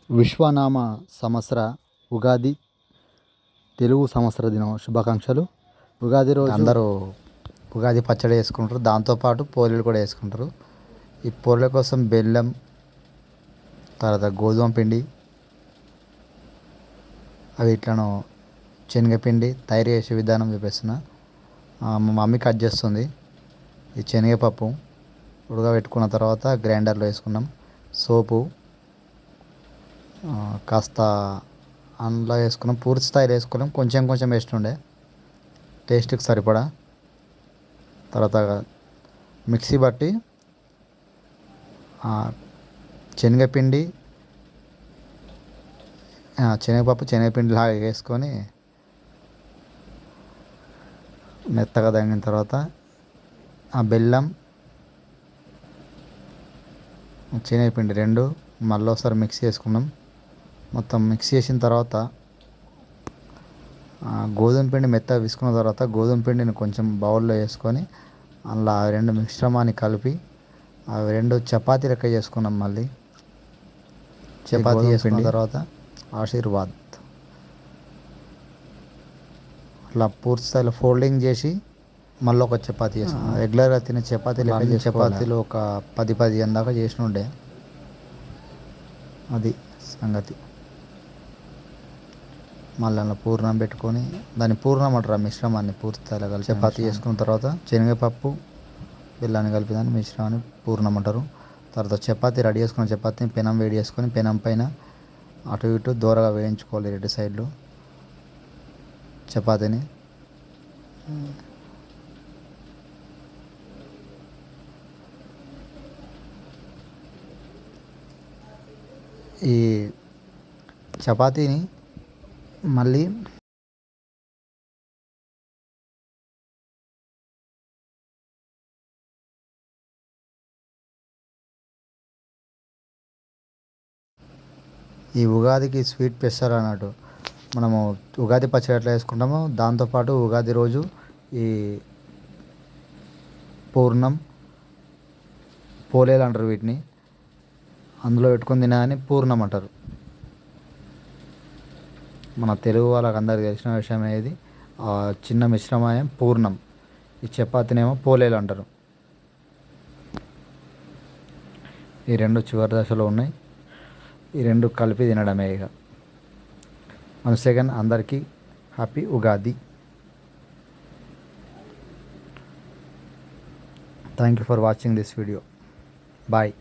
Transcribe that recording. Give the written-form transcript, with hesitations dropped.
విశ్వనామ సంవత్సర ఉగాది తెలుగు సంవత్సర దినం శుభాకాంక్షలు. ఉగాది రోజు అందరూ ఉగాది పచ్చడి వేసుకుంటారు, దాంతోపాటు పోలీలు కూడా వేసుకుంటారు. ఈ పోలీల కోసం బెల్లం, తర్వాత గోధుమ పిండి, అవి ఇట్లను శనగపిండి తయారు చేసే విధానం చూపిస్తున్నా. మా మమ్మీ కట్ చేస్తుంది. ఈ శనగపప్పు ఉడకబెట్టుకున్న తర్వాత గ్రైండర్లో వేసుకున్నాం. సోపు కాస్త అందులో వేసుకున్నాం, పూర్తి స్థాయిలో వేసుకున్నాం, కొంచెం కొంచెం వేస్తుండే టేస్ట్కి సరిపడా. తర్వాత మిక్సీ బట్టి శనగపిండి, శనగపప్పు శనగపిండి లాగా వేసుకొని మెత్తగా తగిన తర్వాత ఆ బెల్లం శనగపిండి రెండు మళ్ళీ ఒకసారి మిక్స్ చేసుకున్నాం. మొత్తం మిక్స్ చేసిన తర్వాత గోధుమ పిండి మెత్తగా విసుకున్న తర్వాత గోధుమ పిండిని కొంచెం బౌల్లో వేసుకొని అందులో ఆ రెండు మిశ్రమాన్ని కలిపి అవి రెండు చపాతీ లెక్క చేసుకున్నాం. మళ్ళీ చపాతీ చేసుకున్న తర్వాత ఆశీర్వాద్ అట్లా పూర్తి స్థాయిలో ఫోల్డింగ్ చేసి మళ్ళీ ఒక చపాతీ చేసాం. రెగ్యులర్గా తినే చపాతీలు ఒక 10-15 దాకా చేసిన ఉండే. అది సంగతి. మళ్ళీ అలా పూర్ణం పెట్టుకొని దాన్ని పూర్ణం అంటారు. మిశ్రమాన్ని పూర్తి స్థాయిలో కలిపి చపాతీ చేసుకున్న తర్వాత శనగపప్పు బెల్లాన్ని కలిపి దాన్ని మిశ్రమాన్ని పూర్ణం అంటారు. తర్వాత చపాతీ రెడీ చేసుకున్న చపాతీని పెనం వేడి చేసుకొని పెనం పైన అటు ఇటు దూరగా వేయించుకోవాలి 2 సైడ్లు చపాతీని. ఈ చపాతీని మళ్ళీ ఈ ఉగాదికి స్వీట్ స్పెషల్ అన్నట్టు. మనము ఉగాది పచ్చడి ఎట్లా వేసుకుంటామో దాంతోపాటు ఉగాది రోజు ఈ పూర్ణం పోలేలు అంటారు వీటిని, అందులో పెట్టుకొని తినని పూర్ణం అంటారు. మన తెలుగు వాళ్ళకి అందరికీ తెలిసిన విషయం ఏది, చిన్న మిశ్రమం పూర్ణం. ఈ చపాతీనేమో పోలేలు అంటారు. ఈ రెండు చివరి దశలో ఉన్నాయి. ఈ రెండు కలిపి తినడమే. ఇక వన్స్ అగైన్ అందరికీ happy Ugadi. Thank you for watching this video. Bye.